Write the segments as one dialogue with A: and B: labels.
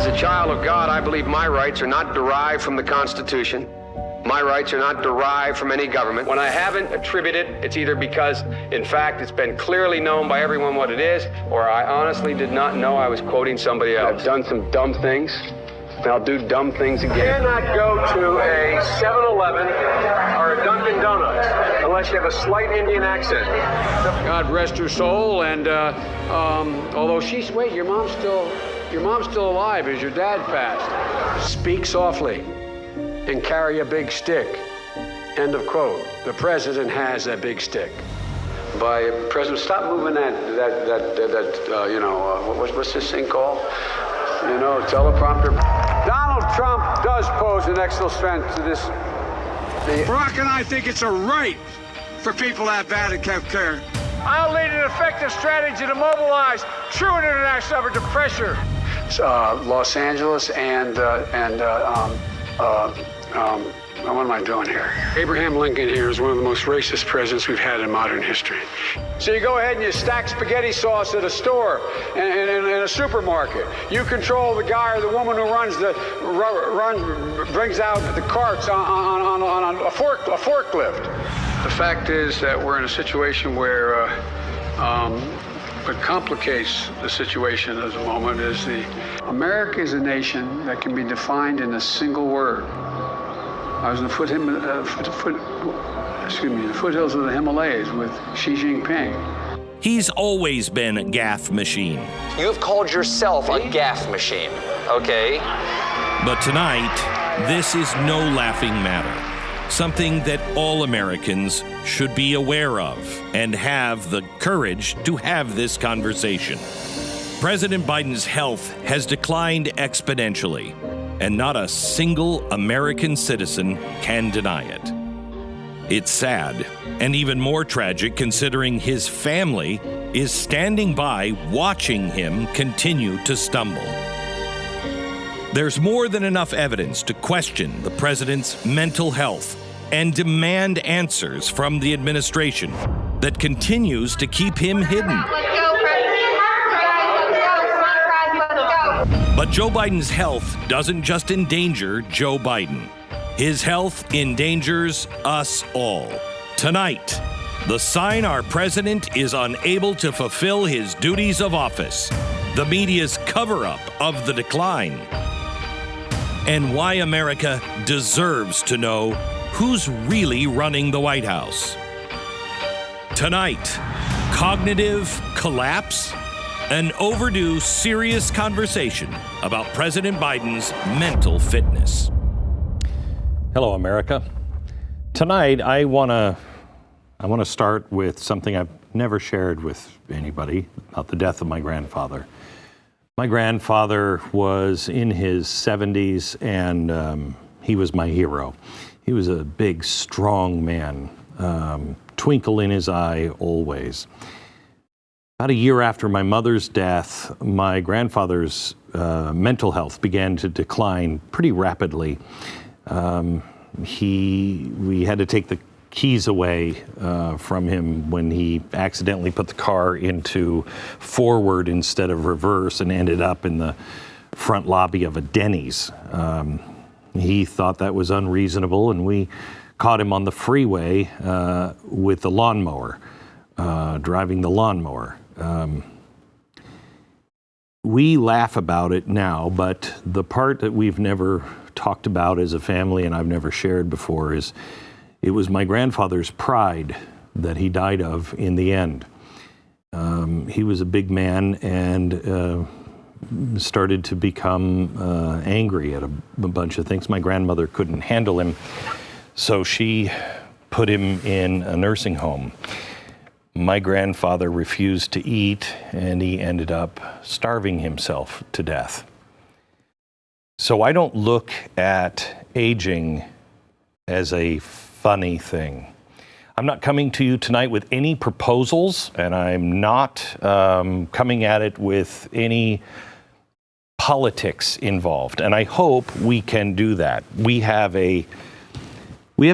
A: As a child of God, I believe my rights are not derived from the Constitution. My rights are not derived from any government. When I haven't attributed, it's either because, in fact, it's been clearly known by everyone what it is, or I honestly did not know I was quoting somebody else. I've done some dumb things, and I'll do dumb things again. You cannot go to a 7-Eleven or a Dunkin' Donuts unless you have a slight Indian accent. God rest her soul, and although she's, wait, your mom's still alive. Is your dad passed? Speak softly and carry a big stick. End of quote. The president has a big stick. By President, stop moving what's this thing called? Teleprompter. Donald Trump does pose an extra threat to this.
B: Barack and I think it's a right for people to have bad health care.
C: I'll lead an effective strategy to mobilize true international effort to pressure.
A: Los Angeles and what am I doing here? Abraham Lincoln here is one of the most racist presidents we've had in modern history. So you go ahead and you stack spaghetti sauce at a store and in a supermarket. You control the guy or the woman who brings out the carts on a forklift. The fact is that we're in a situation where what complicates the situation at the moment is America is a nation that can be defined in a single word. I was in the foothills of the Himalayas with Xi Jinping.
D: He's always been a gaffe machine.
E: You have called yourself a gaffe machine, okay?
D: But tonight, this is no laughing matter. Something that all Americans should be aware of and have the courage to have this conversation. President Biden's health has declined exponentially, and not a single American citizen can deny it. It's sad, and even more tragic considering his family is standing by watching him continue to stumble. There's more than enough evidence to question the president's mental health and demand answers from the administration that continues to keep him hidden. But Joe Biden's health doesn't just endanger Joe Biden. His health endangers us all. Tonight, the sign our president is unable to fulfill his duties of office, the media's cover-up of the decline, and why America deserves to know who's really running the White House. Tonight, cognitive collapse? An overdue, serious conversation about President Biden's mental fitness.
F: Hello, America. Tonight, I want to start with something I've never shared with anybody about the death of my grandfather. My grandfather was in his 70s, and he was my hero. He was a big, strong man, twinkle in his eye always. About a year after my mother's death, my grandfather's mental health began to decline pretty rapidly. We had to take the keys away from him when he accidentally put the car into forward instead of reverse and ended up in the front lobby of a Denny's. He thought that was unreasonable, and we caught him on the freeway with the lawnmower, driving the lawnmower. We laugh about it now, but the part that we've never talked about as a family and I've never shared before is it was my grandfather's pride that he died of in the end. He was a big man and started to become angry at a bunch of things. My grandmother couldn't handle him, so she put him in a nursing home. My grandfather refused to eat, and he ended up starving himself to death. So I don't look at aging as a funny thing. I'm not coming to you tonight with any proposals, and I'm not coming at it with any politics involved. And I hope we can do that. We have a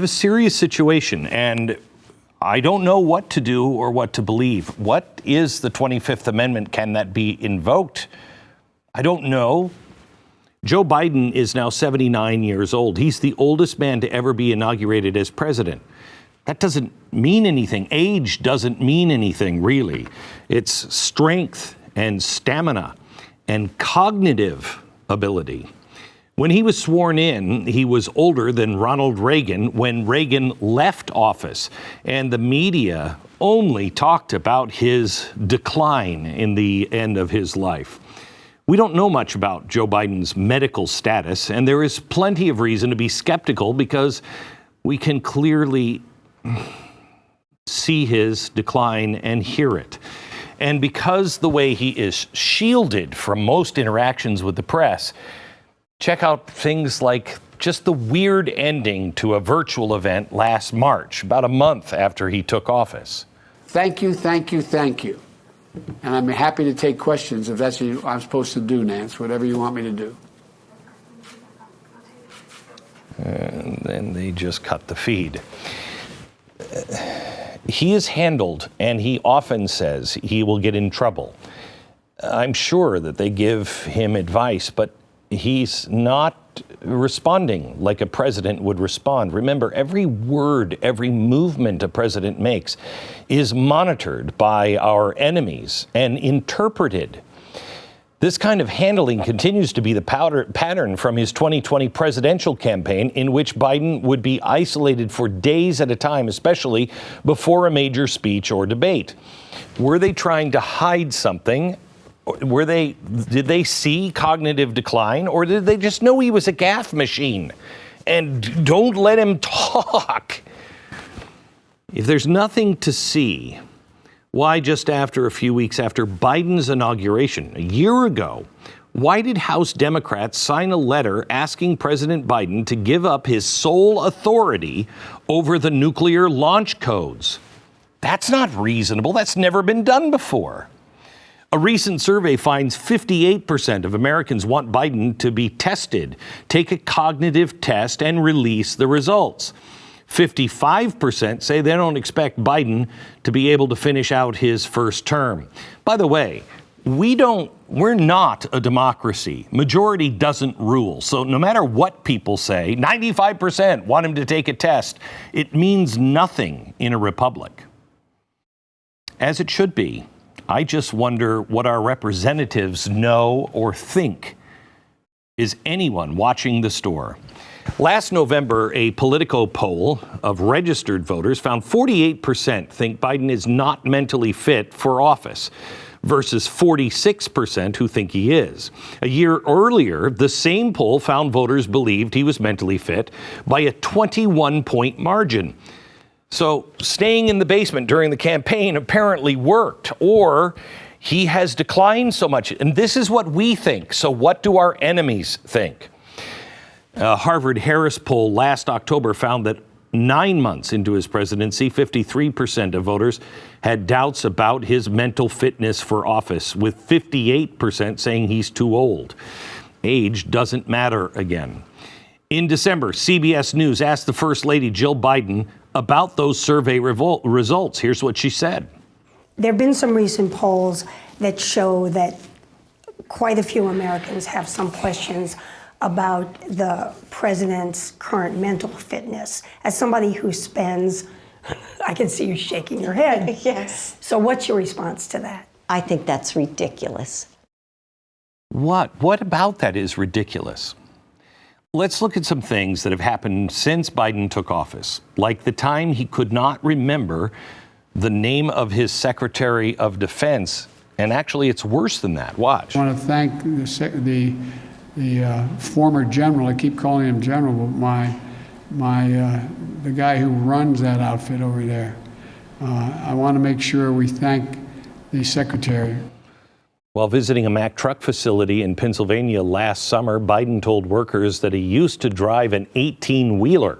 F: serious situation, and I don't know what to do or what to believe. What is the 25th Amendment? Can that be invoked? I don't know. Joe Biden is now 79 years old. He's the oldest man to ever be inaugurated as president. That doesn't mean anything. Age doesn't mean anything, really. It's strength and stamina and cognitive ability. When he was sworn in, he was older than Ronald Reagan when Reagan left office, and the media only talked about his decline in the end of his life. We don't know much about Joe Biden's medical status, and there is plenty of reason to be skeptical because we can clearly see his decline and hear it. And because the way he is shielded from most interactions with the press, check out things like just the weird ending to a virtual event last March, about a month after he took office.
B: Thank you, thank you, thank you. And I'm happy to take questions if that's what I'm supposed to do, Nance, whatever you want me to do.
F: And then they just cut the feed. He is handled, and he often says he will get in trouble. I'm sure that they give him advice, but he's not responding like a president would respond. Remember, every word, every movement a president makes is monitored by our enemies and interpreted. This kind of handling continues to be the pattern from his 2020 presidential campaign, in which Biden would be isolated for days at a time, especially before a major speech or debate. Were they trying to hide something? Did they see cognitive decline, or did they just know he was a gaffe machine? And don't let him talk. If there's nothing to see, why just after a few weeks after Biden's inauguration, a year ago, why did House Democrats sign a letter asking President Biden to give up his sole authority over the nuclear launch codes? That's not reasonable. That's never been done before. A recent survey finds 58% of Americans want Biden to be tested, take a cognitive test, and release the results. 55% say they don't expect Biden to be able to finish out his first term. By the way, we're not a democracy. Majority doesn't rule. So no matter what people say, 95% want him to take a test. It means nothing in a republic. As it should be. I just wonder what our representatives know or think. Is anyone watching the store? Last November, a Politico poll of registered voters found 48% think Biden is not mentally fit for office, versus 46% who think he is. A year earlier, the same poll found voters believed he was mentally fit by a 21-point margin. So staying in the basement during the campaign apparently worked, or he has declined so much. And this is what we think. So what do our enemies think? A Harvard-Harris poll last October found that 9 months into his presidency, 53% of voters had doubts about his mental fitness for office, with 58% saying he's too old. Age doesn't matter again. In December, CBS News asked the First Lady, Jill Biden, about those survey results. Here's what she said.
G: There have been some recent polls that show that quite a few Americans have some questions about the president's current mental fitness. As somebody who spends, I can see you shaking your head.
H: Yes.
G: So what's your response to that?
H: I think that's ridiculous.
F: What about that is ridiculous? Let's look at some things that have happened since Biden took office, like the time he could not remember the name of his Secretary of Defense. And actually, it's worse than that. Watch.
B: I want to thank the former general. I keep calling him general, but the guy who runs that outfit over there. I want to make sure we thank the secretary.
F: While visiting a Mack truck facility in Pennsylvania last summer, Biden told workers that he used to drive an 18-wheeler.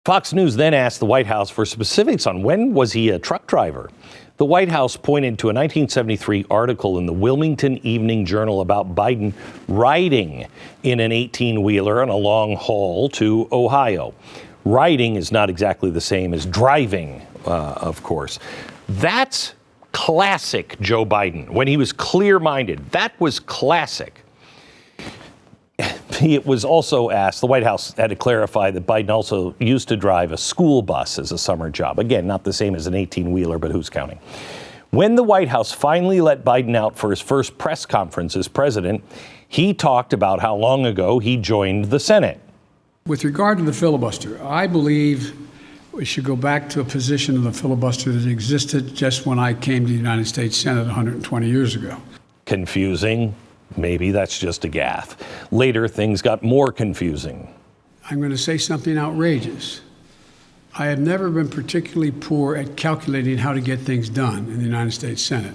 F: Fox News then asked the White House for specifics on when was he a truck driver. The White House pointed to a 1973 article in the Wilmington Evening Journal about Biden riding in an 18-wheeler on a long haul to Ohio. Riding is not exactly the same as driving, of course. That's classic Joe Biden. When he was clear-minded, that was classic. It was also asked, the White House had to clarify that Biden also used to drive a school bus as a summer job. Again, not the same as an 18-wheeler, but who's counting? When the White House finally let Biden out for his first press conference as president, he talked about how long ago he joined the Senate.
B: With regard to the filibuster, I believe we should go back to a position of the filibuster that existed just when I came to the United States Senate 120 years ago.
F: Confusing. Maybe that's just a gaffe. Later, things got more confusing.
B: I'm going to say something outrageous. I have never been particularly poor at calculating how to get things done in the United States Senate.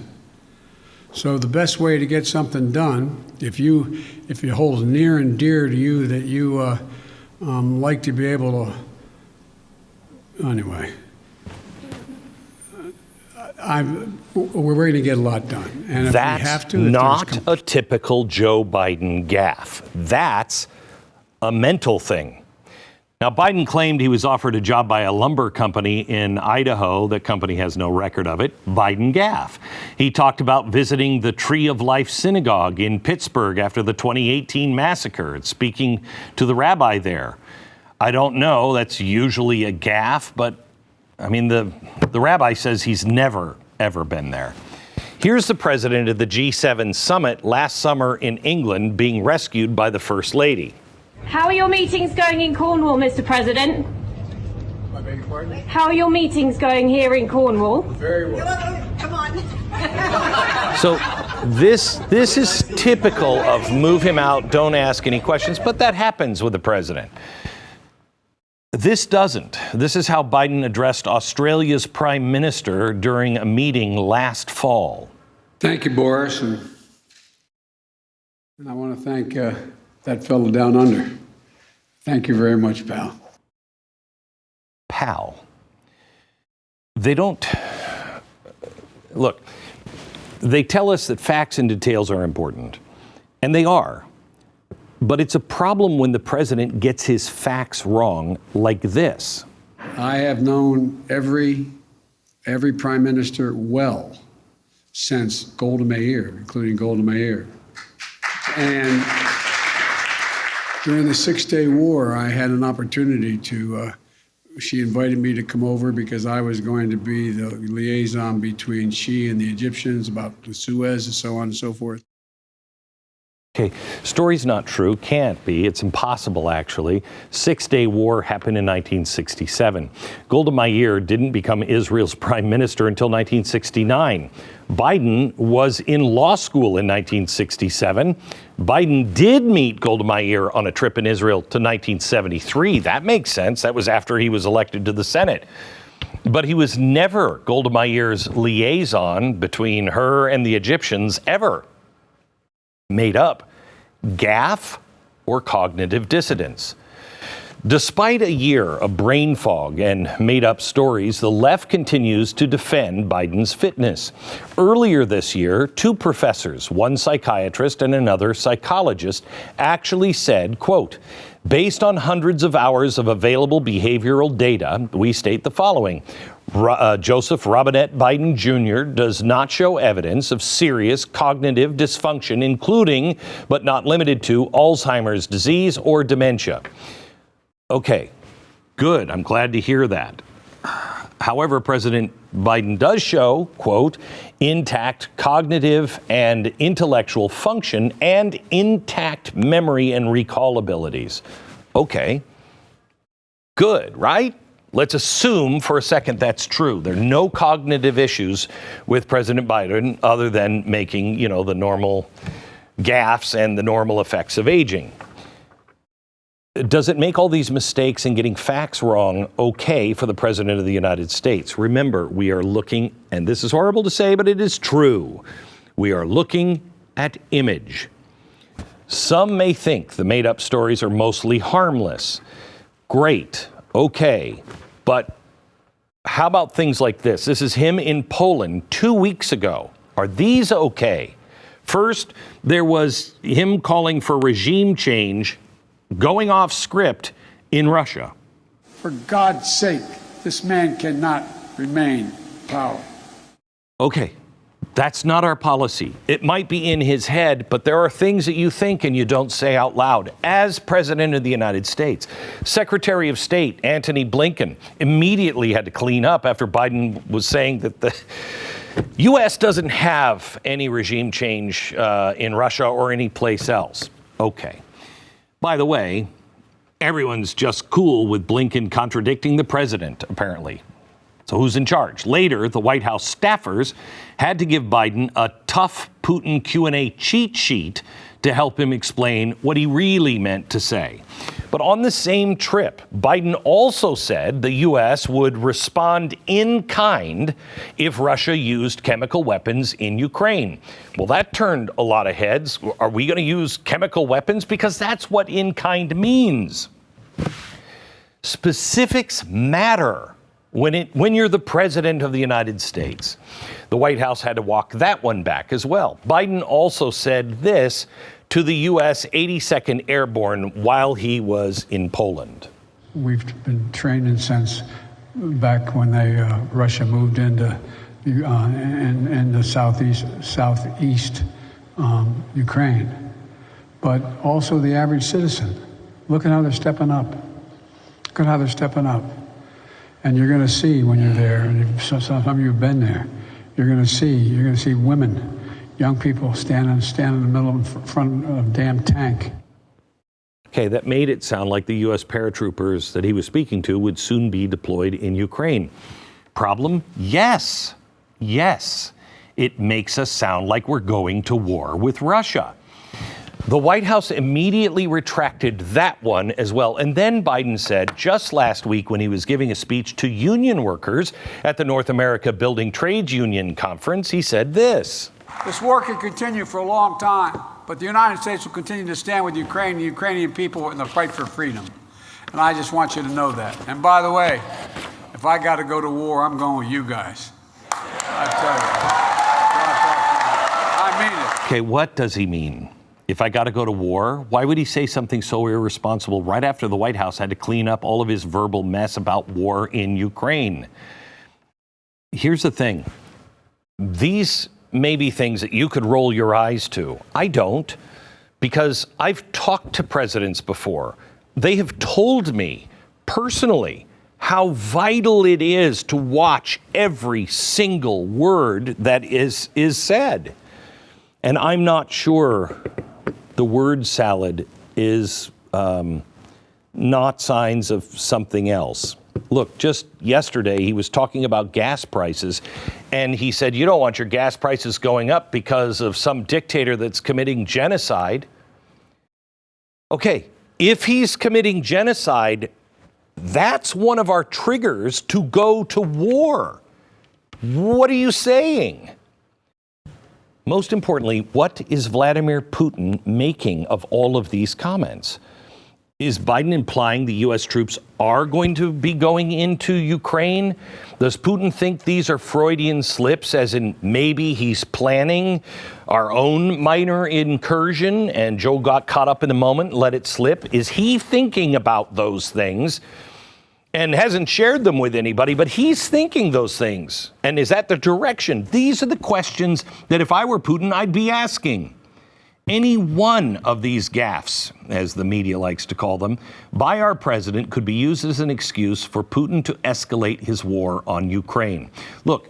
B: So the best way to get something done, if it holds near and dear to you that you like to be able to, anyway, we're going to get a lot done. And if
F: that's
B: we have to,
F: not a typical Joe Biden gaffe. That's a mental thing. Now, Biden claimed he was offered a job by a lumber company in Idaho. The company has no record of it. Biden gaffe. He talked about visiting the Tree of Life Synagogue in Pittsburgh after the 2018 massacre and speaking to the rabbi there. I don't know. That's usually a gaffe, but I mean, the rabbi says he's never, ever been there. Here's the president of the G7 summit last summer in England being rescued by the First Lady.
I: How are your meetings going in Cornwall, Mr. President?
B: I beg your pardon?
I: How are your meetings going here in Cornwall?
B: Very well.
I: Come on.
F: So this is typical of move him out, don't ask any questions, but that happens with the president. This doesn't. This is how Biden addressed Australia's prime minister during a meeting last fall.
B: Thank you, Boris. And I want to thank that fellow down under. Thank you very much, pal.
F: Pal. They don't. Look, they tell us that facts and details are important, and they are. But it's a problem when the president gets his facts wrong like this.
B: I have known every prime minister well since Golda Meir, including Golda Meir. And during the Six-Day War, I had an opportunity to, she invited me to come over because I was going to be the liaison between she and the Egyptians about the Suez and so on and so forth.
F: Okay, story's not true, can't be, it's impossible actually. Six-Day War happened in 1967. Golda Meir didn't become Israel's prime minister until 1969. Biden was in law school in 1967. Biden did meet Golda Meir on a trip in Israel to 1973. That makes sense, that was after he was elected to the Senate. But he was never Golda Meir's liaison between her and the Egyptians ever. Made up, gaffe, or cognitive dissonance. Despite a year of brain fog and made-up stories, the left continues to defend Biden's fitness. Earlier this year, two professors, one psychiatrist and another psychologist, actually said, quote, based on hundreds of hours of available behavioral data, we state the following. Joseph Robinette Biden Jr. does not show evidence of serious cognitive dysfunction, including, but not limited to, Alzheimer's disease or dementia. Okay, good. I'm glad to hear that. However, President Biden does show, quote, intact cognitive and intellectual function and intact memory and recall abilities. Okay, good, right? Let's assume for a second that's true. There are no cognitive issues with President Biden other than making, the normal gaffes and the normal effects of aging. Does it make all these mistakes and getting facts wrong okay for the President of the United States? Remember, we are looking, and this is horrible to say, but it is true. We are looking at image. Some may think the made-up stories are mostly harmless. Great, okay. But how about things like this? This is him in Poland 2 weeks ago. Are these okay? First, there was him calling for regime change, going off script in Russia.
B: For God's sake, this man cannot remain in power.
F: Okay, That's not our policy. It might be in his head, but there are things that you think and you don't say out loud. As President of the United States, Secretary of State Antony Blinken immediately had to clean up after Biden was saying that the U.S. doesn't have any regime change in Russia or any place else. Okay. By the way, everyone's just cool with Blinken contradicting the president, apparently. So who's in charge? Later, the White House staffers had to give Biden a tough Putin Q&A cheat sheet to help him explain what he really meant to say. But on the same trip, Biden also said the U.S. would respond in kind if Russia used chemical weapons in Ukraine. Well, that turned a lot of heads. Are we going to use chemical weapons? Because that's what in kind means. Specifics matter when you're the president of the United States. The White House had to walk that one back as well. Biden also said this to the U.S. 82nd Airborne while he was in Poland.
B: We've been training since back when Russia moved into in the southeast Ukraine, but also the average citizen. Look at how they're stepping up. Look at how they're stepping up. And you're going to see when you're there, and some of you have been there, you're going to see women, young people standing in the middle of front of a damn tank.
F: Okay, that made it sound like the U.S. paratroopers that he was speaking to would soon be deployed in Ukraine. Problem? Yes. It makes us sound like we're going to war with Russia. The White House immediately retracted that one as well. And then Biden said just last week when he was giving a speech to union workers at the North America Building Trades Union Conference, he said this.
B: This war can continue for a long time, but the United States will continue to stand with Ukraine, the Ukrainian people in the fight for freedom. And I just want you to know that. And by the way, if I got to go to war, I'm going with you guys. I tell you. I mean it.
F: Okay, what does he mean? If I got to go to war, why would he say something so irresponsible right after the White House had to clean up all of his verbal mess about war in Ukraine? Here's the thing. These may be things that you could roll your eyes to. I don't, because I've talked to presidents before. They have told me personally how vital it is to watch every single word that is said. And I'm not sure the word salad is not signs of something else. Look, just yesterday he was talking about gas prices, and he said, you don't want your gas prices going up because of some dictator that's committing genocide. Okay, if he's committing genocide, that's one of our triggers to go to war. What are you saying? Most importantly, what is Vladimir Putin making of all of these comments? Is Biden implying the U.S. troops are going to be going into Ukraine? Does Putin think these are Freudian slips, as in maybe he's planning our own minor incursion and Joe got caught up in the moment, let it slip? Is he thinking about those things and hasn't shared them with anybody, but he's thinking those things? And is that the direction? These are the questions that if I were Putin, I'd be asking. Any one of these gaffes, as the media likes to call them, by our president could be used as an excuse for Putin to escalate his war on Ukraine. Look,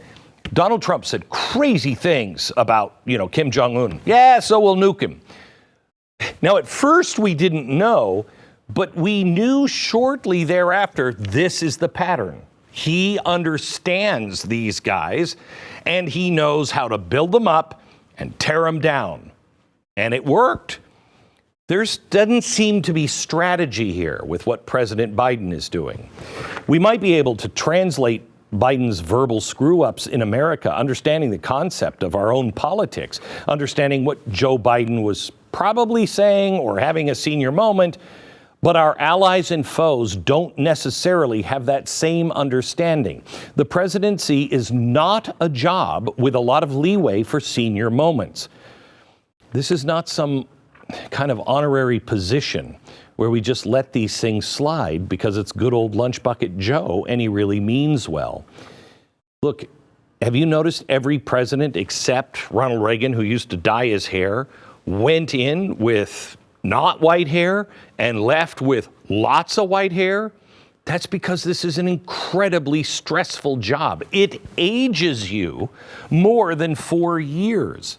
F: Donald Trump said crazy things about, Kim Jong-un. Yeah, so we'll nuke him. Now, at first we didn't know, but we knew shortly thereafter this is the pattern. He understands these guys, and he knows how to build them up and tear them down. And it worked. There doesn't seem to be strategy here with what President Biden is doing. We might be able to translate Biden's verbal screw-ups in America, understanding the concept of our own politics, understanding what Joe Biden was probably saying or having a senior moment, but our allies and foes don't necessarily have that same understanding. The presidency is not a job with a lot of leeway for senior moments. This is not some kind of honorary position where we just let these things slide because it's good old lunch bucket Joe and he really means well. Look, Have you noticed every president except Ronald Reagan, who used to dye his hair, went in with not white hair and left with lots of white hair? That's because this is an incredibly stressful job. It ages you more than 4 years.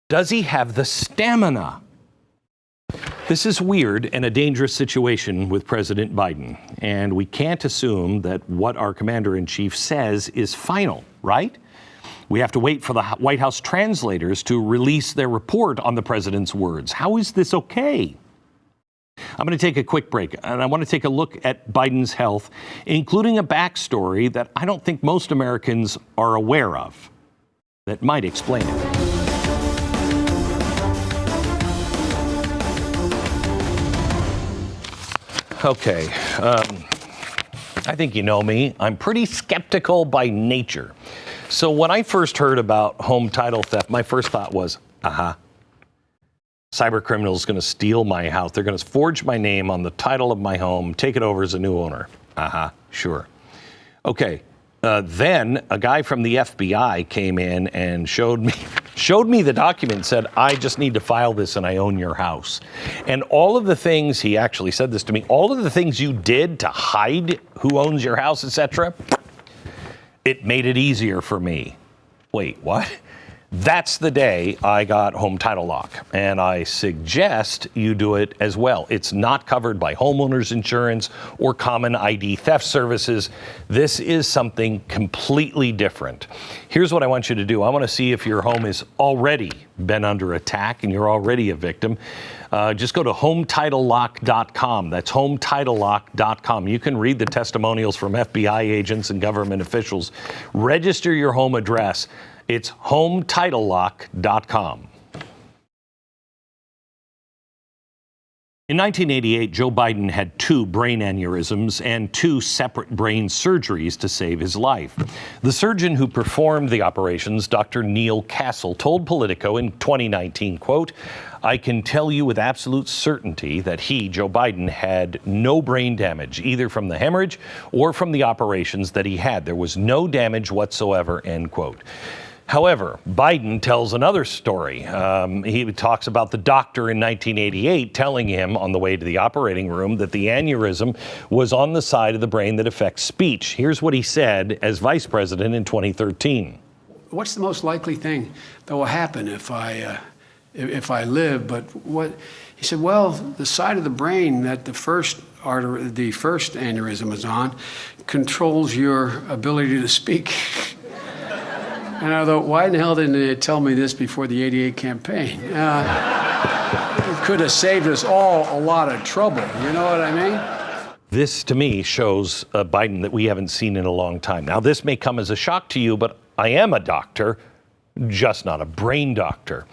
F: Does he have the stamina? This is weird and a dangerous situation with President Biden, and we can't assume that what our commander-in-chief says is final, right? We have to wait for the White House translators to release their report on the president's words. How is this okay? I'm going to take a quick break, and I want to take a look at Biden's health, including a backstory that I don't think most Americans are aware of that might explain it. Okay, I think you know me. I'm pretty skeptical by nature. So when I first heard about home title theft, my first thought was, cyber criminals going to steal my house. They're going to forge my name on the title of my home, take it over as a new owner. Sure. Okay. Then a guy from the FBI came in and showed me the document, said, I just need to file this and I own your house. And all of the things, he actually said this to me, all of the things you did to hide who owns your house, etc., it made it easier for me. Wait, what? That's the day I got home title lock, and I suggest you do it as well. It's not covered by homeowners insurance or common ID theft services. This is something completely different. Here's what I want you to do. I want to see if your home has already been under attack and you're already a victim. Just go to HomeTitleLock.com. That's HomeTitleLock.com. You can read the testimonials from FBI agents and government officials. Register your home address. It's HomeTitleLock.com. In 1988, Joe Biden had 2 brain aneurysms and 2 separate brain surgeries to save his life. The surgeon who performed the operations, Dr. Neil Castle, told Politico in 2019, quote, I can tell you with absolute certainty that he, Joe Biden, had no brain damage, either from the hemorrhage or from the operations that he had. There was no damage whatsoever, end quote. However, Biden tells another story. He talks about the doctor in 1988 telling him on the way to the operating room that the aneurysm was on the side of the brain that affects speech. Here's what he said as vice president in 2013.
B: What's the most likely thing that will happen if I live? But what he said, well, the side of the brain that the first aneurysm is on controls your ability to speak. And I thought, why in the hell didn't they tell me this before the '88 campaign? It could have saved us all a lot of trouble. You know what I mean?
F: This, to me, shows a Biden that we haven't seen in a long time. Now, this may come as a shock to you, but I am a doctor, just not a brain doctor.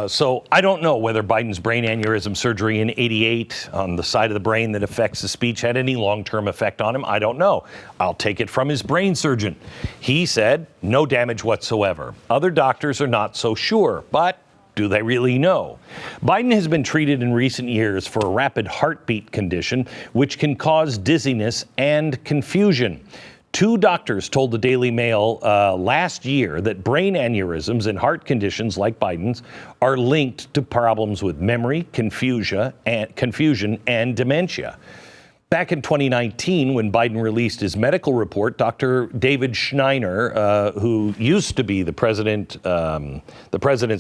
F: So I don't know whether Biden's brain aneurysm surgery in '88 on the side of the brain that affects the speech had any long-term effect on him. I don't know. I'll take it from his brain surgeon. He said no damage whatsoever. Other doctors are not so sure, but do they really know? Biden has been treated in recent years for a rapid heartbeat condition, which can cause dizziness and confusion. 2 doctors told the Daily Mail last year that brain aneurysms and heart conditions like Biden's are linked to problems with memory, confusion, and dementia. Back in 2019, when Biden released his medical report, Dr. David Schneider, who used to be the president's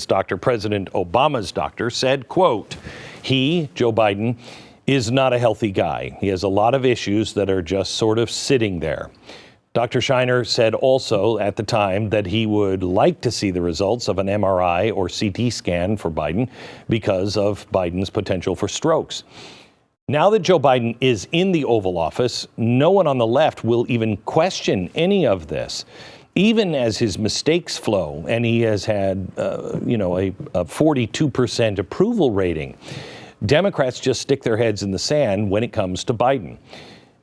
F: doctor, President Obama's doctor, said, quote, he, Joe Biden, is not a healthy guy. He has a lot of issues that are just sort of sitting there. Dr. Shiner said also at the time that he would like to see the results of an MRI or CT scan for Biden because of Biden's potential for strokes. Now that Joe Biden is in the Oval Office, no one on the left will even question any of this, even as his mistakes flow, and he has had, a 42% approval rating. Democrats just stick their heads in the sand when it comes to Biden,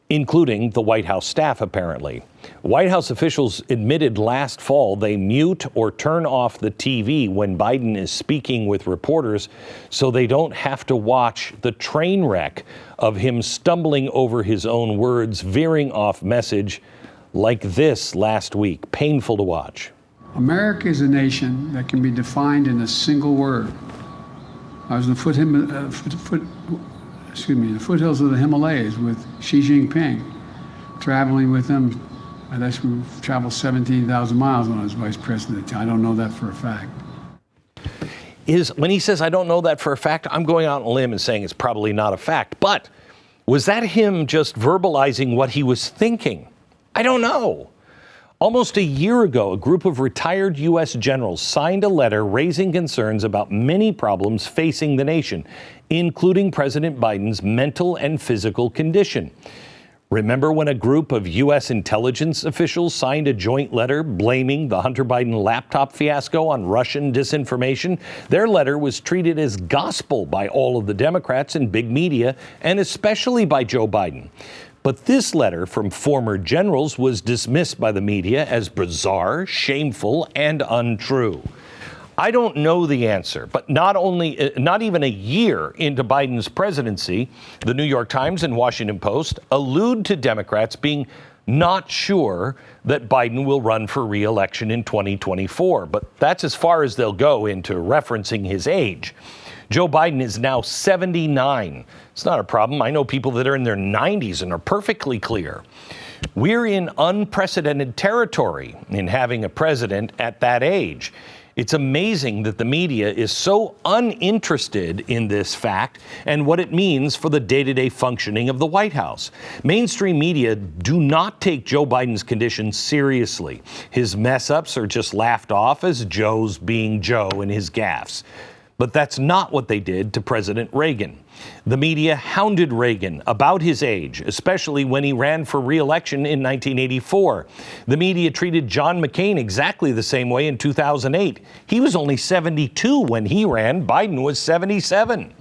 F: including the White House staff, apparently. White House officials admitted last fall they mute or turn off the TV when Biden is speaking with reporters so they don't have to watch the train wreck of him stumbling over his own words, veering off message like this last week. Painful to watch.
B: America is a nation that can be defined in a single word. I was in the foothills of the Himalayas with Xi Jinping, traveling with him. I guess we traveled 17,000 miles when I was vice president. I don't know that for a fact.
F: When he says, I don't know that for a fact, I'm going out on a limb and saying it's probably not a fact. But was that him just verbalizing what he was thinking? I don't know. Almost a year ago, a group of retired U.S. generals signed a letter raising concerns about many problems facing the nation, including President Biden's mental and physical condition. Remember when a group of U.S. intelligence officials signed a joint letter blaming the Hunter Biden laptop fiasco on Russian disinformation? Their letter was treated as gospel by all of the Democrats and big media, and especially by Joe Biden. But this letter from former generals was dismissed by the media as bizarre, shameful, and untrue. I don't know the answer, but not even a year into Biden's presidency, the New York Times and Washington Post allude to Democrats being not sure that Biden will run for re-election in 2024. But that's as far as they'll go into referencing his age. Joe Biden is now 79. It's not a problem. I know people that are in their 90s and are perfectly clear. We're in unprecedented territory in having a president at that age. It's amazing that the media is so uninterested in this fact and what it means for the day-to-day functioning of the White House. Mainstream media do not take Joe Biden's condition seriously. His mess-ups are just laughed off as Joe's being Joe and his gaffes. But that's not what they did to President Reagan. The media hounded Reagan about his age, especially when he ran for re-election in 1984. The media treated John McCain exactly the same way in 2008. He was only 72 when he ran. Biden was 77.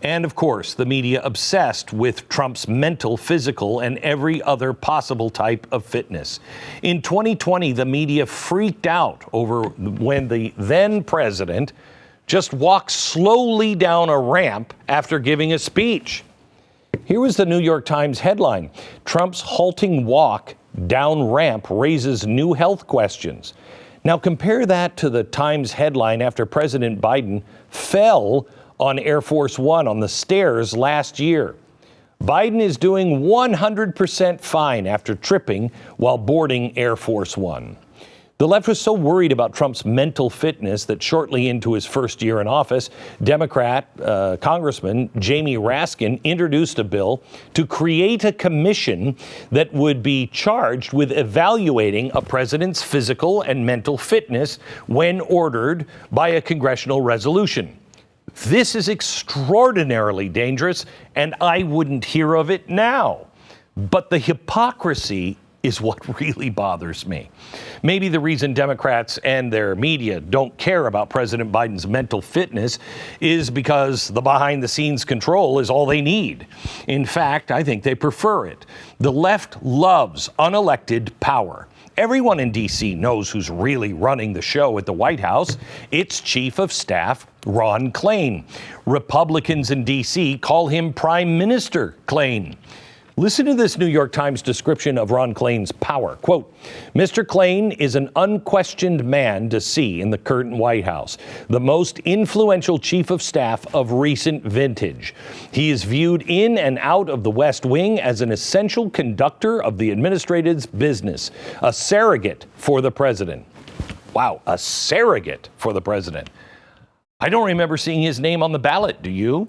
F: And of course, the media obsessed with Trump's mental, physical, and every other possible type of fitness. In 2020, the media freaked out over when the then president just walked slowly down a ramp after giving a speech. Here was the New York Times headline: Trump's halting walk down ramp raises new health questions. Now compare that to the Times headline after President Biden fell on Air Force One on the stairs last year. Biden is doing 100% fine after tripping while boarding Air Force One. The left was so worried about Trump's mental fitness that shortly into his first year in office, Democrat Congressman Jamie Raskin introduced a bill to create a commission that would be charged with evaluating a president's physical and mental fitness when ordered by a congressional resolution. This is extraordinarily dangerous, and I wouldn't hear of it now. But the hypocrisy is what really bothers me. Maybe the reason Democrats and their media don't care about President Biden's mental fitness is because the behind-the-scenes control is all they need. In fact, I think they prefer it. The left loves unelected power. Everyone in D.C. knows who's really running the show at the White House. It's Chief of Staff Ron Klain. Republicans in D.C. call him Prime Minister Klain. Listen to this New York Times description of Ron Klain's power. Quote, Mr. Klain is an unquestioned man to see in the current White House, the most influential chief of staff of recent vintage. He is viewed in and out of the West Wing as an essential conductor of the administration's business, a surrogate for the president. Wow, a surrogate for the president. I don't remember seeing his name on the ballot, do you?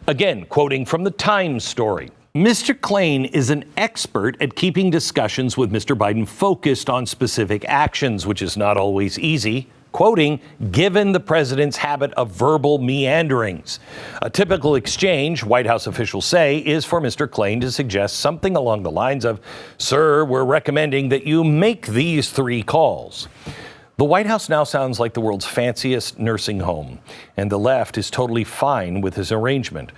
F: Again, quoting from the Times story. Mr. Klain is an expert at keeping discussions with Mr. Biden focused on specific actions, which is not always easy. Quoting, given the president's habit of verbal meanderings. A typical exchange, White House officials say, is for Mr. Klain to suggest something along the lines of, sir, we're recommending that you make these 3 calls. The White House now sounds like the world's fanciest nursing home, and the left is totally fine with his arrangement.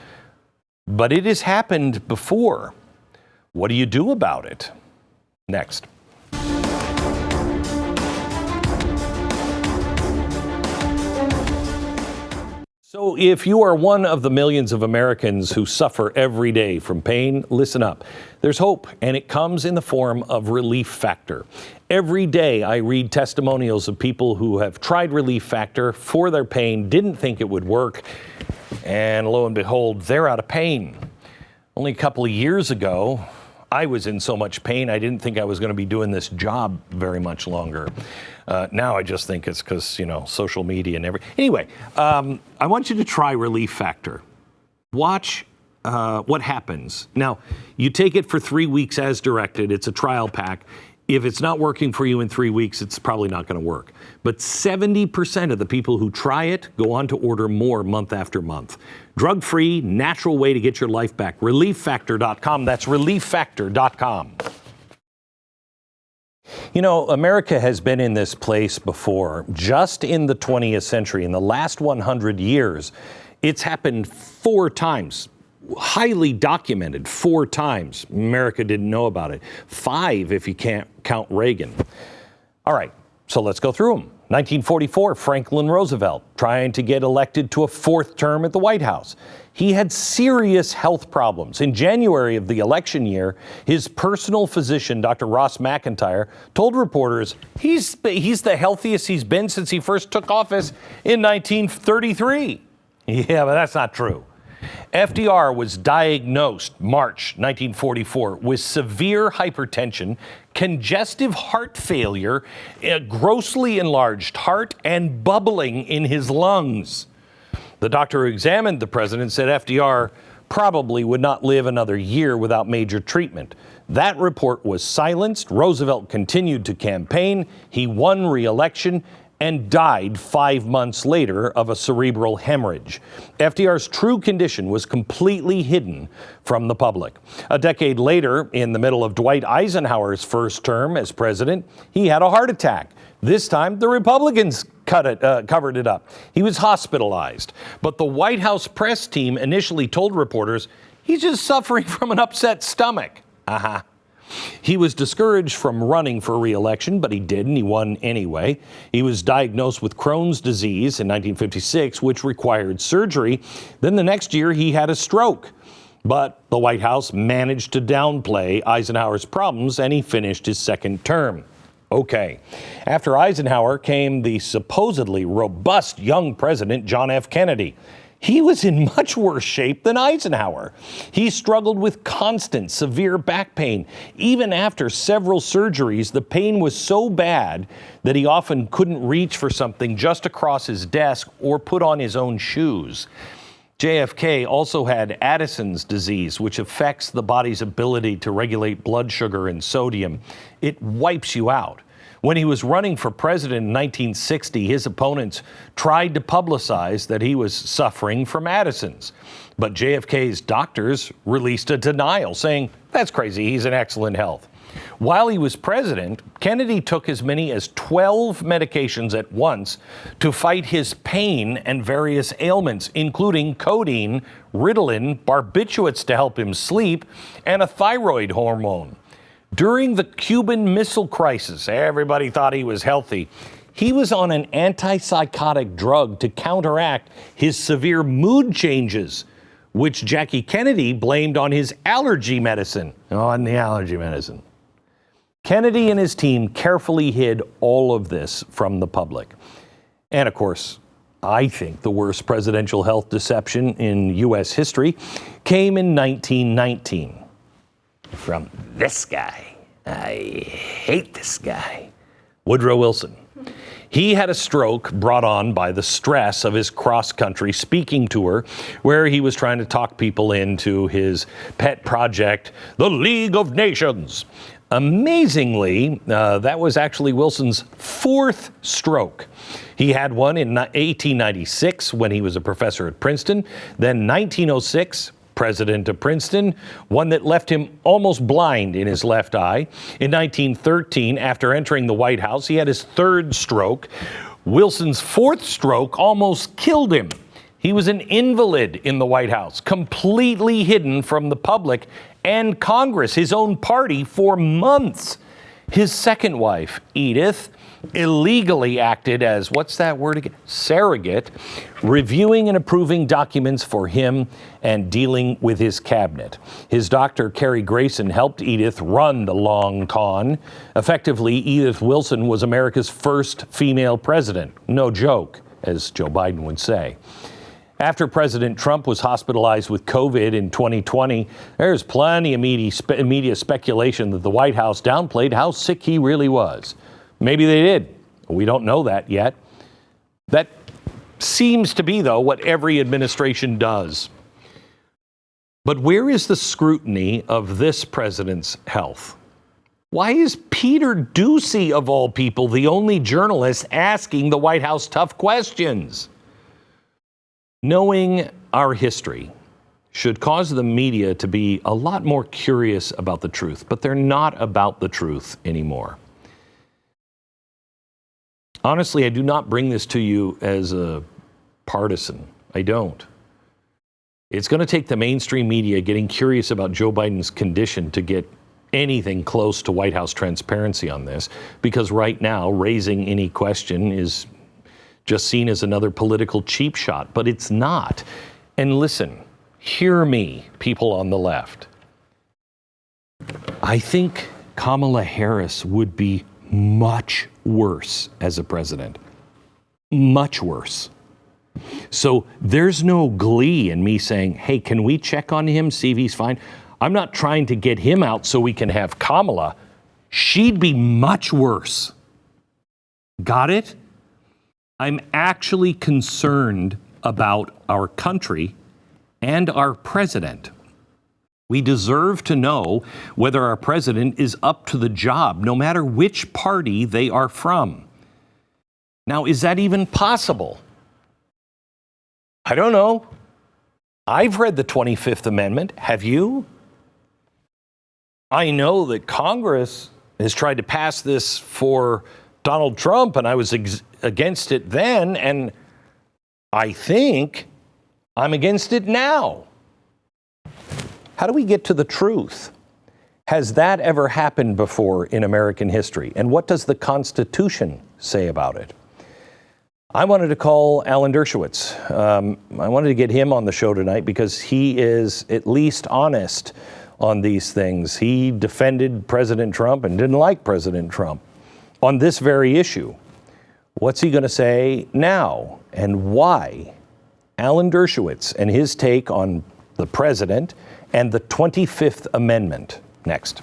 F: But it has happened before. What do you do about it? Next. So if you are one of the millions of Americans who suffer every day from pain, listen up. There's hope, and it comes in the form of Relief Factor. Every day I read testimonials of people who have tried Relief Factor for their pain, didn't think it would work, and lo and behold, they're out of pain. Only a couple of years ago, I was in so much pain, I didn't think I was going to be doing this job very much longer. Now I just think it's because, social media and everything. Anyway, I want you to try Relief Factor. Watch what happens. Now, you take it for 3 weeks as directed. It's a trial pack. If it's not working for you in 3 weeks, it's probably not going to work. But 70% of the people who try it go on to order more month after month. Drug-free, natural way to get your life back. ReliefFactor.com. That's ReliefFactor.com. America has been in this place before. Just in the 20th century, in the last 100 years, it's happened 4 times. Highly documented 4 times. America didn't know about it. 5 if you can't count Reagan. All right, so let's go through them. 1944, Franklin Roosevelt trying to get elected to a 4th term at the White House. He had serious health problems. In January of the election year, his personal physician, Dr. Ross McIntyre, told reporters he's the healthiest he's been since he first took office in 1933. Yeah, but that's not true. FDR was diagnosed March 1944 with severe hypertension, congestive heart failure, a grossly enlarged heart, and bubbling in his lungs. The doctor who examined the president said FDR probably would not live another year without major treatment. That report was silenced. Roosevelt continued to campaign. He won re-election and died 5 months later of a cerebral hemorrhage. FDR's true condition was completely hidden from the public. A decade later, in the middle of Dwight Eisenhower's first term as president, he had a heart attack. This time, the Republicans covered it up. He was hospitalized. But the White House press team initially told reporters he's just suffering from an upset stomach. He was discouraged from running for re-election, but he did, and he won anyway. He was diagnosed with Crohn's disease in 1956, which required surgery. Then the next year, he had a stroke. But the White House managed to downplay Eisenhower's problems, and he finished his 2nd term. Okay. After Eisenhower came the supposedly robust young president, John F. Kennedy. He was in much worse shape than Eisenhower. He struggled with constant, severe back pain. Even after several surgeries, the pain was so bad that he often couldn't reach for something just across his desk or put on his own shoes. JFK also had Addison's disease, which affects the body's ability to regulate blood sugar and sodium. It wipes you out. When he was running for president in 1960, his opponents tried to publicize that he was suffering from Addison's. But JFK's doctors released a denial, saying, that's crazy, he's in excellent health. While he was president, Kennedy took as many as 12 medications at once to fight his pain and various ailments, including codeine, Ritalin, barbiturates to help him sleep, and a thyroid hormone. During the Cuban Missile Crisis, everybody thought he was healthy. He was on an antipsychotic drug to counteract his severe mood changes, which Jackie Kennedy blamed on his allergy medicine. Kennedy and his team carefully hid all of this from the public. And of course, I think the worst presidential health deception in U.S. history came in 1919. From this guy. I hate this guy. Woodrow Wilson. He had a stroke brought on by the stress of his cross-country speaking tour, where he was trying to talk people into his pet project, the League of Nations. Amazingly, that was actually Wilson's 4th stroke. He had one in 1896 when he was a professor at Princeton, then 1906, president of Princeton, one that left him almost blind in his left eye. In 1913, after entering the White House, he had his 3rd stroke. Wilson's 4th stroke almost killed him. He was an invalid in the White House, completely hidden from the public and Congress, his own party, for months. His second wife, Edith, illegally acted as, what's that word again? Surrogate, reviewing and approving documents for him and dealing with his cabinet. His doctor, Carrie Grayson, helped Edith run the long con. Effectively, Edith Wilson was America's first female president. No joke, as Joe Biden would say. After President Trump was hospitalized with COVID in 2020, there's plenty of media speculation that the White House downplayed how sick he really was. Maybe they did. We don't know that yet. That seems to be, though, what every administration does. But where is the scrutiny of this president's health? Why is Peter Doocy, of all people, the only journalist asking the White House tough questions? Knowing our history should cause the media to be a lot more curious about the truth, but they're not about the truth anymore. Honestly, I do not bring this to you as a partisan. I don't. It's going to take the mainstream media getting curious about Joe Biden's condition to get anything close to White House transparency on this, because right now, raising any question is just seen as another political cheap shot, but it's not. And listen, hear me, people on the left. I think Kamala Harris would be much worse as a president. Much worse. So there's no glee in me saying, hey, can we check on him, see if he's fine? I'm not trying to get him out so we can have Kamala. She'd be much worse. Got it? I'm actually concerned about our country and our president. We deserve to know whether our president is up to the job, no matter which party they are from. Now, is that even possible? I don't know. I've read the 25th Amendment. Have you? I know that Congress has tried to pass this for Donald Trump, and I was against it then, and I think I'm against it now. How do we get to the truth? Has that ever happened before in American history? And what does the Constitution say about it? I wanted to call Alan Dershowitz. I wanted to get him on the show tonight because he is at least honest on these things. He defended President Trump and didn't like President Trump on this very issue. What's he going to say now, and why? Alan Dershowitz and his take on the president and the 25th Amendment. Next.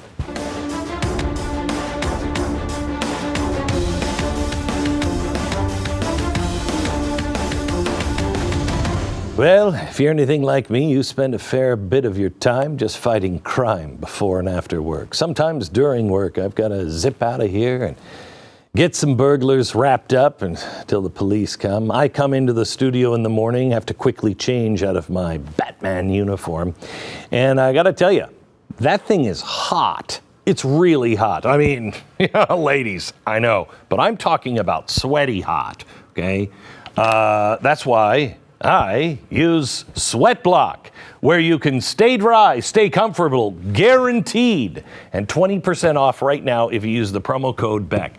F: Well, if you're anything like me, you spend a fair bit of your time just fighting crime before and after work. Sometimes during work, I've got to zip out of here and get some burglars wrapped up until the police come. I come into the studio in the morning, have to quickly change out of my Batman uniform. And I got to tell you, that thing is hot. It's really hot. I mean, ladies, I know, but I'm talking about sweaty hot, okay? That's why I use Sweat Block, where you can stay dry, stay comfortable, guaranteed, and 20% off right now if you use the promo code BECK.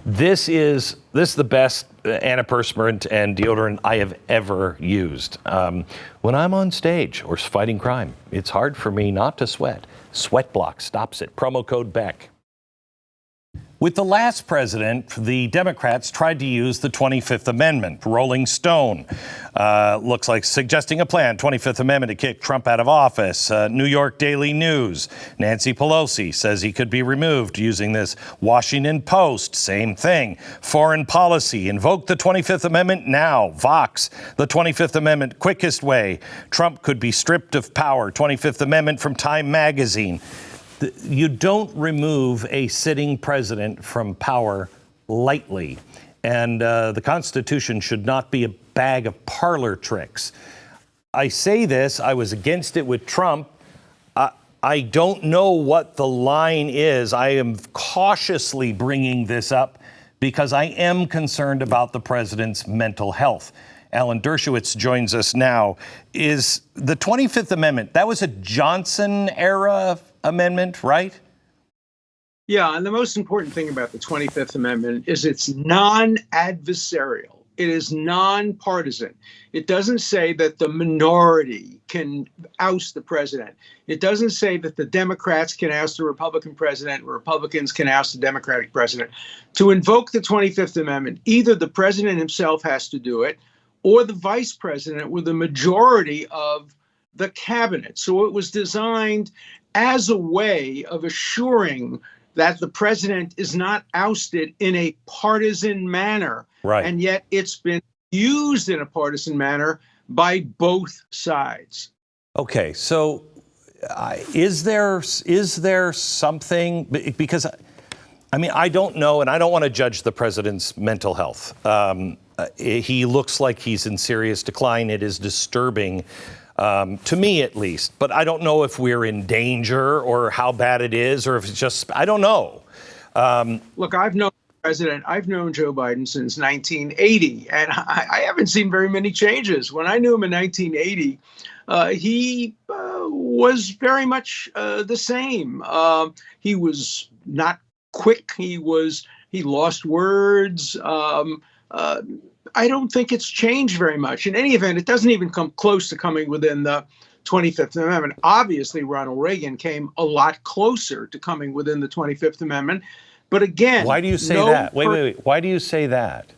F: This is the best antiperspirant and deodorant I have ever used. When I'm on stage or fighting crime, it's hard for me not to sweat. Sweat Block stops it. Promo code BECK. With the last president, the Democrats tried to use the 25th Amendment. Rolling Stone looks like suggesting a plan, 25th Amendment, to kick Trump out of office. New York Daily News, Nancy Pelosi says he could be removed using this. Washington Post, same thing. Foreign Policy, invoke the 25th Amendment now. Vox, the 25th Amendment, quickest way. Trump could be stripped of power. 25th Amendment from Time Magazine. You don't remove a sitting president from power lightly. And the Constitution should not be a bag of parlor tricks. I say this, I was against it with Trump. I don't know what the line is. I am cautiously bringing this up because I am concerned about the president's mental health. Alan Dershowitz joins us now. Is the 25th Amendment, that was a Johnson-era amendment, right?
J: Yeah, and the most important thing about the 25th Amendment is it's non-adversarial. It is nonpartisan. It doesn't say that the minority can oust the president. It doesn't say that the Democrats can oust the Republican president or Republicans can oust the Democratic president. To invoke the 25th Amendment, either the president himself has to do it or the vice president with a majority of the cabinet. So it was designed as a way of assuring that the president is not ousted in a partisan manner.
F: Right.
J: And yet it's been used in a partisan manner by both sides.
F: Okay, so is there something, because I mean, I don't know, and I don't want to judge the president's mental health. He looks like he's in serious decline. It is disturbing, to me at least, but I don't know if we're in danger or how bad it is, or if it's just, I don't know.
J: Look, I've known Joe Biden since 1980, and I haven't seen very many changes. When I knew him in 1980, he was very much the same. He was not quick. He lost words. I don't think it's changed very much. In any event, it doesn't even come close to coming within the 25th Amendment. Obviously, Ronald Reagan came a lot closer to coming within the 25th Amendment. But again,
F: why do you say that? Wait. Why do you say that?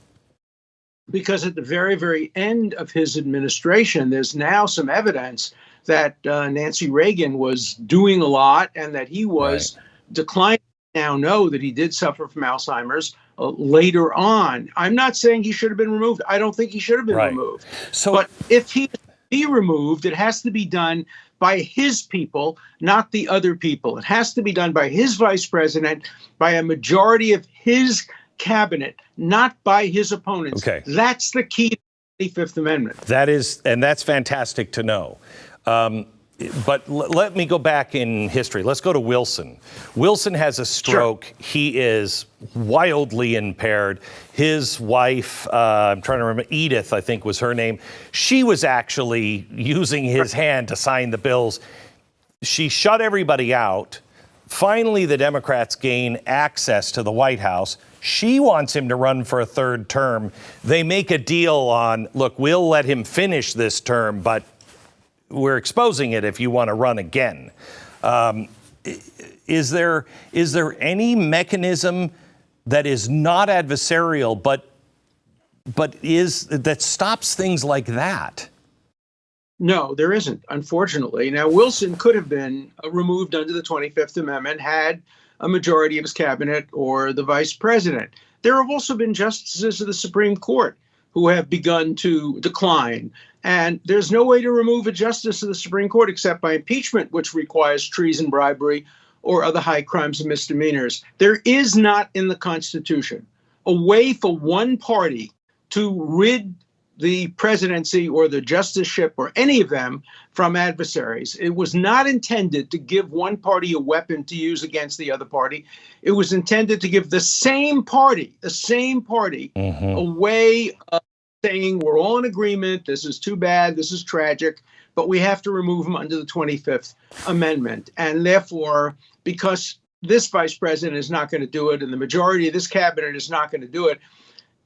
J: Because at the very, very end of his administration, there's now some evidence that Nancy Reagan was doing a lot and that he was declining. Now know that he did suffer from Alzheimer's later on. I'm not saying he should have been removed. I don't think he should have been removed. But if he be removed, it has to be done by his people, not the other people. It has to be done by his vice president, by a majority of his cabinet, not by his opponents.
F: Okay.
J: That's the key to the 25th Amendment.
F: That is, and that's fantastic to know. But let me go back in history. Let's go to Wilson. Wilson has a stroke. Sure. He is wildly impaired. His wife, I'm trying to remember, Edith, I think was her name. She was actually using his hand to sign the bills. She shut everybody out. Finally, the Democrats gain access to the White House. She wants him to run for a third term. They make a deal on, look, we'll let him finish this term, but we're exposing it if you want to run again. Is there any mechanism that is not adversarial, but that stops things like that?
J: No, there isn't, unfortunately. Now, Wilson could have been removed under the 25th Amendment had a majority of his cabinet or the vice president. There have also been justices of the Supreme Court who have begun to decline. And there's no way to remove a justice of the Supreme Court except by impeachment, which requires treason, bribery, or other high crimes and misdemeanors. There is not in the Constitution a way for one party to rid the presidency or the justiceship or any of them from adversaries. It was not intended to give one party a weapon to use against the other party. It was intended to give the same party a way of saying we're all in agreement, this is too bad, this is tragic, but we have to remove them under the 25th Amendment. And therefore, because this vice president is not going to do it and the majority of this cabinet is not going to do it,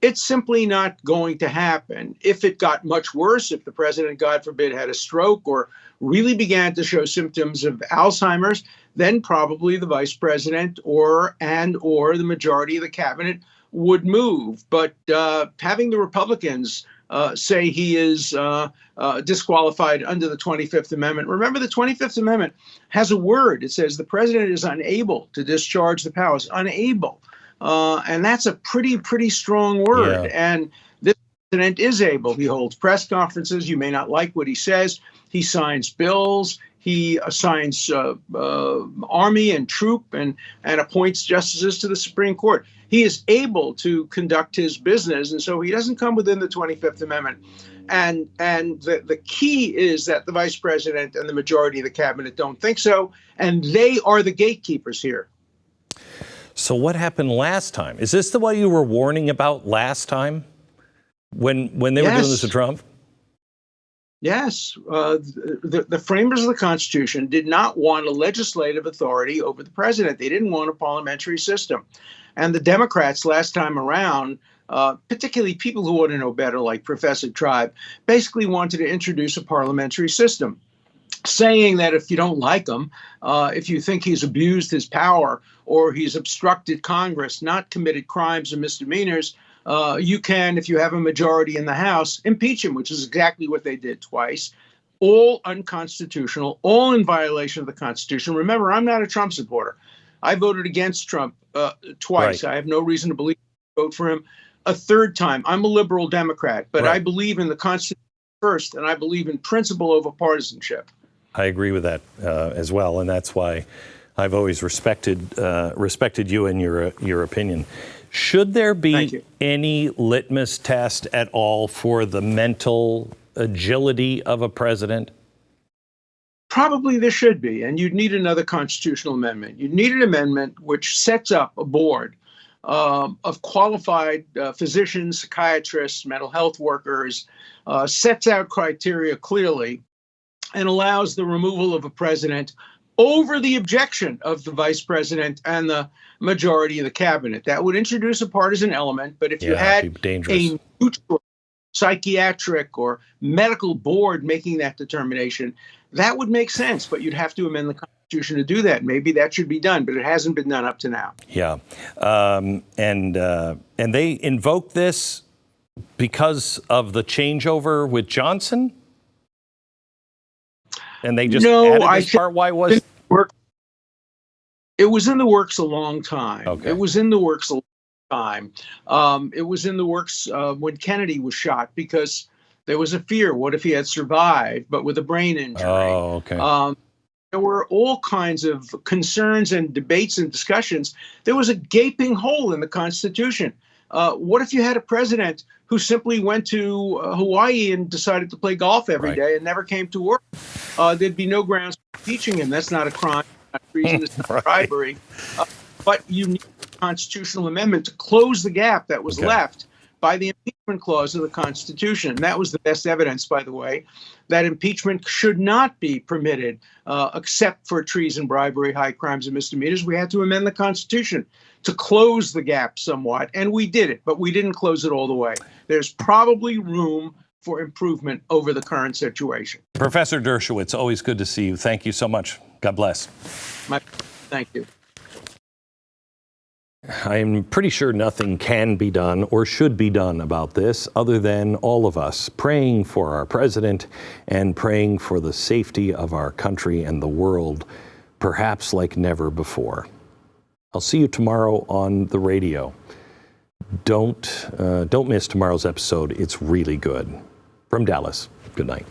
J: it's simply not going to happen. If it got much worse, if the president, God forbid, had a stroke or really began to show symptoms of Alzheimer's, then probably the vice president or the majority of the cabinet would move. But having the Republicans say he is disqualified under the 25th Amendment. Remember, the 25th Amendment has a word. It says the president is unable to discharge the powers, unable. And that's a pretty strong word.
F: Yeah.
J: And this president is able. He holds press conferences. You may not like what he says. He signs bills. He assigns army and troop and appoints justices to the Supreme Court. He is able to conduct his business, and so he doesn't come within the 25th Amendment. And the key is that the vice president and the majority of the cabinet don't think so, and they are the gatekeepers here.
F: So what happened last time? Is this the way you were warning about last time when they were doing this to Trump?
J: Yes, the framers of the Constitution did not want a legislative authority over the president. They didn't want a parliamentary system. And the Democrats last time around, particularly people who ought to know better, like Professor Tribe, basically wanted to introduce a parliamentary system, saying that if you don't like him, if you think he's abused his power or he's obstructed Congress, not committed crimes or misdemeanors, you can, if you have a majority in the House, impeach him, which is exactly what they did twice. All unconstitutional, all in violation of the Constitution. Remember, I'm not a Trump supporter. I voted against Trump twice.
F: Right.
J: I have no reason to believe I vote for him a third time. I'm a liberal Democrat, but
F: Right.
J: I believe in the Constitution first, and I believe in principle over partisanship.
F: I agree with that as well, and that's why I've always respected you and your opinion. Should there be any litmus test at all for the mental agility of a president?
J: Probably there should be, and you'd need another constitutional amendment. You'd need an amendment which sets up a board of qualified physicians, psychiatrists, mental health workers, sets out criteria clearly, and allows the removal of a president over the objection of the vice president and the majority of the cabinet. That would introduce a partisan element, but if you had a neutral psychiatric or medical board making that determination, that would make sense, but you'd have to amend the Constitution to do that. Maybe that should be done, but it hasn't been done up to now.
F: Yeah, and they invoked this because of the changeover with Johnson? And they just added this part? Why was
J: it was in the works a long time.
F: Okay.
J: It was in the works a long time. It was in the works when Kennedy was shot because there was a fear. What if he had survived, but with a brain injury?
F: Oh, okay.
J: There were all kinds of concerns and debates and discussions. There was a gaping hole in the Constitution. What if you had a president who simply went to Hawaii and decided to play golf every day and never came to work? There'd be no grounds for impeaching him. That's not a crime, not treason, it's not bribery. But you need a constitutional amendment to close the gap that was left by the impeachment clause of the Constitution. And that was the best evidence, by the way, that impeachment should not be permitted except for treason, bribery, high crimes, and misdemeanors. We had to amend the Constitution to close the gap somewhat, and we did it, but we didn't close it all the way. There's probably room for improvement over the current situation.
F: Professor Dershowitz, always good to see you. Thank you so much. God bless.
J: Thank you.
F: I'm pretty sure nothing can be done or should be done about this other than all of us praying for our president and praying for the safety of our country and the world, perhaps like never before. I'll see you tomorrow on the radio. Don't miss tomorrow's episode. It's really good. From Dallas, good night.